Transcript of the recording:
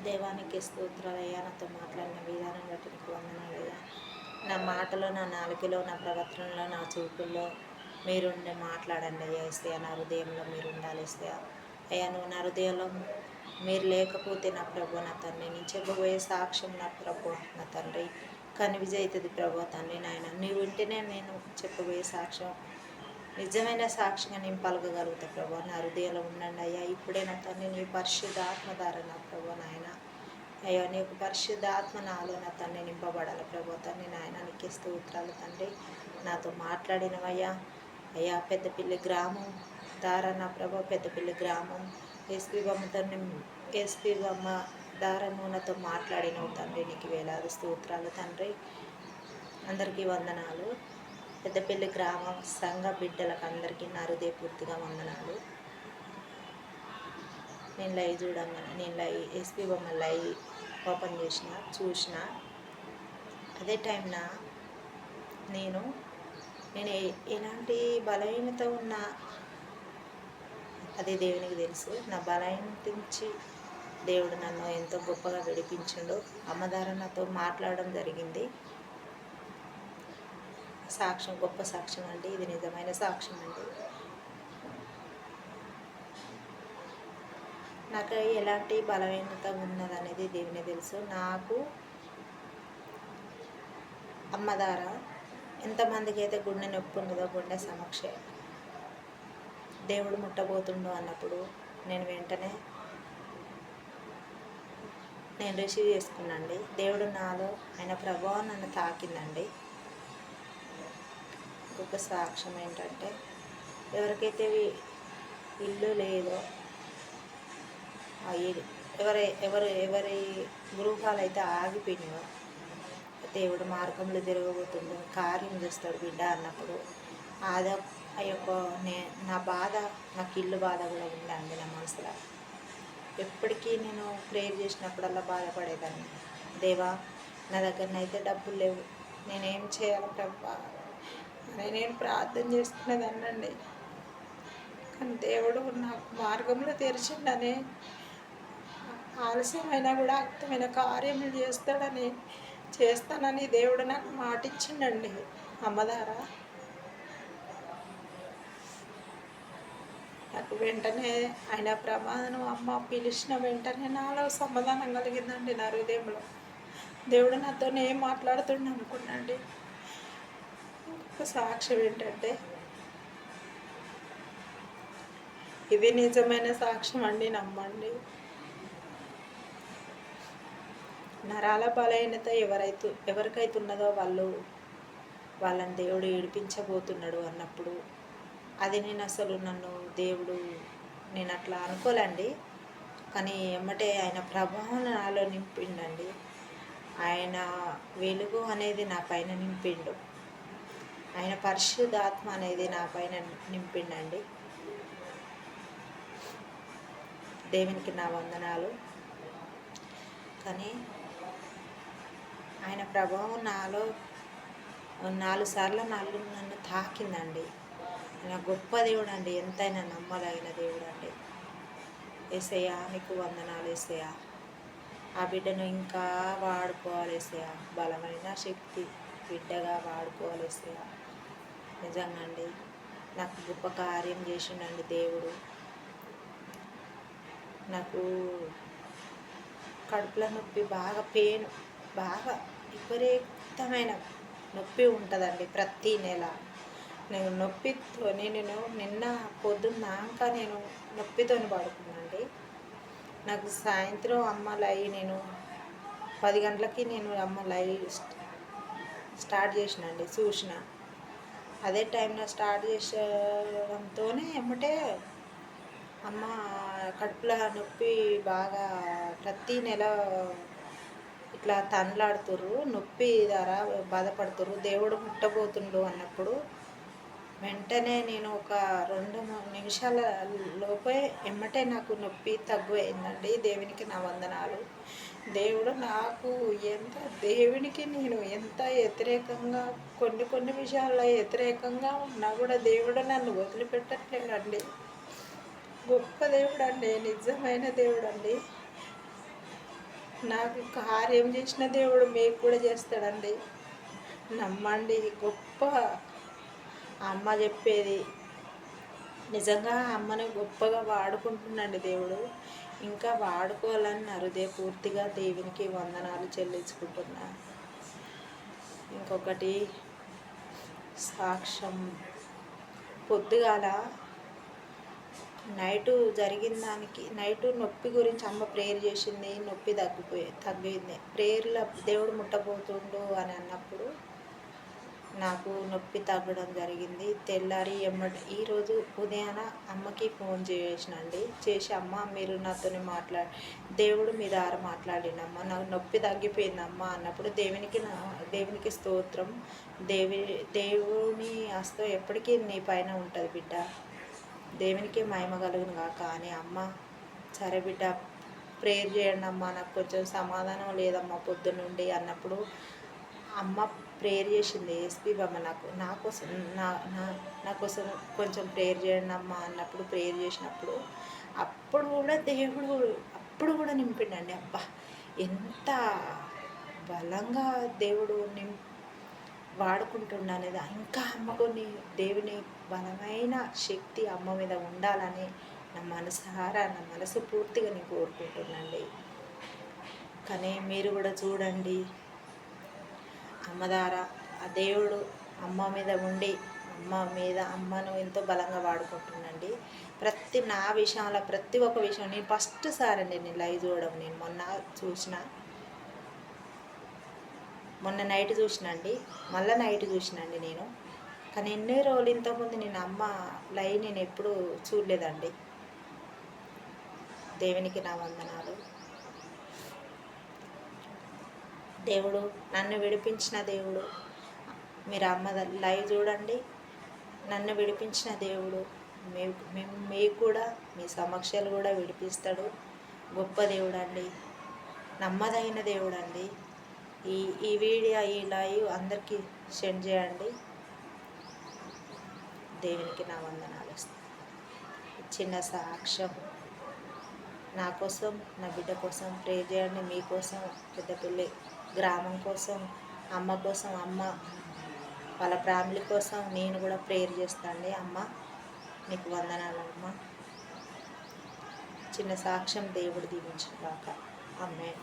దేవానికి స్తోత్రాలయ్యా. నాతో మాట్లాడిన విధానం బట్టి నీకు వందనాలయ్యా. నా మాటలో, నా నాలుకలో, నా ప్రవర్తనలో, నా చూపుల్లో మీరుండి మాట్లాడండి అయ్యా. ఏసయ్యా, నా హృదయంలో మీరు ఉండాలి ఏసయ్యా. అయ్యా, నువ్వు నా హృదయంలో మీరు లేకపోతే నా ప్రభు నా తండ్రి, నేను చెప్పబోయే సాక్ష్యం నా ప్రభు నా తండ్రి కనివిజవుతుంది ప్రభు తండ్రి నాయన. నీవు ఉంటేనే నేను చెప్పబోయే సాక్ష్యం నిజమైన సాక్షిగా నేను పలకగలుగుతా ప్రభా. నా హృదయంలో ఉండండి అయ్యా. ఇప్పుడే నా తండ్రి నీ పరిశుద్ధాత్మ ద్వారా నా ప్రభు నాయన. అయ్యా, నీ యొక్క పరిశుద్ధాత్మ నాలో నా తండ్రి నింపబడాలి ప్రభు తండ్రి నాయన. నీకే స్తోత్రాలు తండ్రి. నాతో మాట్లాడినవయ్యా. అయ్యా, పెద్దపల్లి గ్రామం ద్వారా నా ప్రభు, పెద్దపల్లి గ్రామం ఎస్పీ బొమ్మతో ఎస్పీ బొమ్మ ద్వారా నువ్వు నాతో మాట్లాడినవు తండ్రి. నీకు వేలాది స్తోత్రాలు తండ్రి. అందరికీ వందనాలు. పెద్దపల్లి గ్రామం సంఘ బిడ్డలకు అందరికీ నా హృదయపూర్తిగా వందనాలు. నేను లైవ్ చూడంగానే నేను లైవ్ ఎస్పీ బొమ్మ లైవ్ ఓపెన్ చూసిన అదే టైంన నేను ఎలాంటి బలహీనత ఉన్నా అదే దేవునికి తెలుసు. నా బలహీనతించి దేవుడు నన్ను ఎంతో గొప్పగా విడిపించిండు. అమ్మదార నాతో మాట్లాడడం జరిగింది. సాక్ష్యం గొప్ప సాక్ష్యం అండి. ఇది నిజమైన సాక్ష్యం అండి. నాకు ఎలాంటి బలహీనత ఉన్నదనేది దేవుని తెలుసు. నాకు అమ్మ ద్వారా ఎంతమందికి అయితే గుండె నొప్పి ఉన్నదో, గుండె సమక్ష దేవుడు ముట్టబోతుండో అన్నప్పుడు నేను వెంటనే రిసీవ్ చేసుకున్నాండి. దేవుడు నాలో ఆయన ప్రభావం నన్ను తాకిందండి. ఇంకొక సాక్ష్యం ఏంటంటే, ఎవరికైతే ఇల్లు లేదో ఎవరి గృహాలు అయితే ఆగిపోయినాయో దేవుడు మార్గంలో తిరగబోతుండో కార్యం చేస్తాడు బిడ్డ అన్నప్పుడు ఆ యొక్క నా బాధ, నాకు ఇల్లు బాధ కూడా ఉందండి నా మనసులో. ఎప్పటికీ నేను ప్రేయర్ చేసినప్పుడల్లా బాధపడేదాన్ని. దేవా, నా దగ్గరనైతే డబ్బులు లేవు, నేనేం చేయాలి ప్రభా అని నేను ప్రార్థన చేసుకునేదాన్నండి. కానీ దేవుడు నాకు మార్గంలో తెరిచిండని, ఆలస్యమైనా కూడా అర్థమైన కార్యములు చేస్తానని దేవుడు నాకు మాట ఇచ్చిండండి. అమ్మదారా నాకు వెంటనే ఆయన ప్రమాదం అమ్మ పిలిచిన వెంటనే నాలో సమాధానం కలిగిందండి. నా హృదయంలో దేవుడు నాతోనే ఏం మాట్లాడుతుండ అనుకున్నాండి. ఇంకొక సాక్ష్యం ఏంటంటే, ఇది నిజమైన సాక్ష్యం అండి, నమ్మండి. నరాల బలహీనత ఎవరికైతే ఉన్నదో వాళ్ళని దేవుడు ఏడిపించబోతున్నాడు అన్నప్పుడు అది నేను అసలు నేను అట్లా అనుకోలేండి. కానీ ఎమ్మటే ఆయన ప్రభావం నాలో నింపిండండి. ఆయన వెలుగు అనేది నా పైన నింపిండు. ఆయన పరిశుద్ధాత్మ అనేది నా పైన నింపిండండి. దేవునికి నా వందనాలు. కానీ ఆయన ప్రభావం నాలో 4 సార్లు నన్ను తాకిందండి. ఆయన గొప్ప దేవుడు అండి, ఎంతైనా నమ్మదగిన దేవుడు అండి. యేసయ్యా, నీకు వందనాలు యేసయ్యా. ఆ బిడ్డను ఇంకా వాడుకోవాలి యేసయ్యా. బలమైన శక్తి బిడ్డగా వాడుకోవాలి యేసయ్యా. నిజంగా అండి, నాకు గొప్ప కార్యం చేసిండండి దేవుడు. నాకు కడుపులో నొప్పి బాగా విపరీతమైన నొప్పి ఉంటుందండి ప్రతి నెల. నేను నిన్న పొద్దున్నాక నేను నొప్పితో పడుకున్నాండి. నాకు సాయంత్రం నేను 10 గంటలకి అమ్మ లైవ్ స్టార్ట్ చేసినండి, చూసిన. అదే టైంలో స్టార్ట్ చేసడంతోనే ఎమ్మటే అమ్మ కడుపులో నొప్పి బాగా ప్రతి నెల ఇట్లా తనలాడుతుర్రు, నొప్పి ద్వారా బాధపడుతుర్రు, దేవుడు ముట్టబోతుండు అన్నప్పుడు వెంటనే నేను ఒక 2-3 నిమిషాల లోపే ఎమ్మటే నాకు నొప్పి తగ్గుయిందండి. దేవునికి నా వందనాలు. దేవుడు నాకు దేవునికి నేను ఎంత వ్యతిరేకంగా కొన్ని విషయాల్లో వ్యతిరేకంగా ఉన్నా కూడా దేవుడు నన్ను వదిలిపెట్టట్లేడండి. గొప్ప దేవుడు అండి, నిజమైన దేవుడు అండి. నాకు కార్యం చేసిన దేవుడు మీకు కూడా చేస్తాడండి. నమ్మండి. గొప్ప అమ్మ చెప్పేది నిజంగా అమ్మని గొప్పగా వాడుకుంటున్నాండి దేవుడు. ఇంకా వాడుకోవాలని నా హృదయపూర్తిగా దేవునికి వందనాలు చెల్లించుకుంటున్నా. ఇంకొకటి సాక్ష్యం, పొద్దుగాల నైటు నొప్పి గురించి అమ్మ ప్రేయర్ చేసింది. నొప్పి తగ్గింది. ప్రేయర్లో దేవుడు ముట్టబోతుండు అని అన్నప్పుడు నాకు నొప్పి తగ్గడం జరిగింది. తెల్లారి ఈరోజు ఉదయాన అమ్మకి ఫోన్ చేసినండి. చేసి అమ్మ మీరు నాతోని దేవుడు మీ ద్వారా మాట్లాడిండమ్మ, నాకు నొప్పి తగ్గిపోయిందమ్మ అన్నప్పుడు దేవునికి స్తోత్రం. దేవుని హస్తం ఎప్పటికీ నీ పైన ఉంటుంది బిడ్డ, దేవునికి మహిమ కలుగును కాక అని అమ్మ సరే బిడ్డ ప్రేయర్ చేయండి అమ్మ, నాకు కొంచెం సమాధానం లేదమ్మా పొద్దున్నుండి అన్నప్పుడు అమ్మ ప్రేయర్ చేసింది. ఎస్పీ బామ్మ నా కోసం కొంచెం ప్రేయర్ చేయండి అమ్మ అన్నప్పుడు ప్రేయర్ చేసినప్పుడు అప్పుడు కూడా నింపిండండి. అబ్బా ఎంత బలంగా దేవుడు వాడుకుంటున్నానేది. ఇంకా అమ్మకు దేవుని బలమైన శక్తి అమ్మ మీద ఉండాలని నా మనసు పూర్తిగా నేను కోరుకుంటున్నాండి. కానీ మీరు కూడా చూడండి, అమ్మ ద్వారా ఆ దేవుడు అమ్మ మీద ఉండి అమ్మను ఎంతో బలంగా వాడుకుంటున్నాండి. నా విషయంలో ప్రతి ఒక్క విషయం నేను ఫస్ట్ సారి అండి నేను లైవ్ చూడడం. నేను మొన్న నైట్ చూసినండి, మళ్ళీ నైట్ చూసినండి నేను. కానీ ఎన్ని రోజులు ఇంతకుముందు నేను అమ్మ లైవ్ నేను ఎప్పుడూ చూడలేదండి. దేవునికి నా వందనాలు. దేవుడు నన్ను విడిపించిన దేవుడు. మీరు అమ్మ లైవ్ చూడండి. నన్ను విడిపించిన దేవుడు మీకు కూడా మీ సమస్యలు కూడా విడిపిస్తాడు. గొప్ప దేవుడు అండి, నమ్మదగిన దేవుడు అండి. ఈ వీడియో ఈ లైవ్ అందరికీ సెండ్ చేయండి. దేవునికి నా వందనాలు. చిన్న సాక్ష్యం, నా కోసం నా బిడ్డ కోసం ప్రే చేయండి. మీకోసం, పెద్దపల్లి గ్రామం కోసం, అమ్మ కోసం, అమ్మ వాళ్ళ ఫ్యామిలీ కోసం నేను కూడా ప్రేయర్ చేస్తానండి. అమ్మ నీకు వందనాలు అమ్మ. చిన్న సాక్ష్యం, దేవుడు దీవించుగాక. ఆమేన్.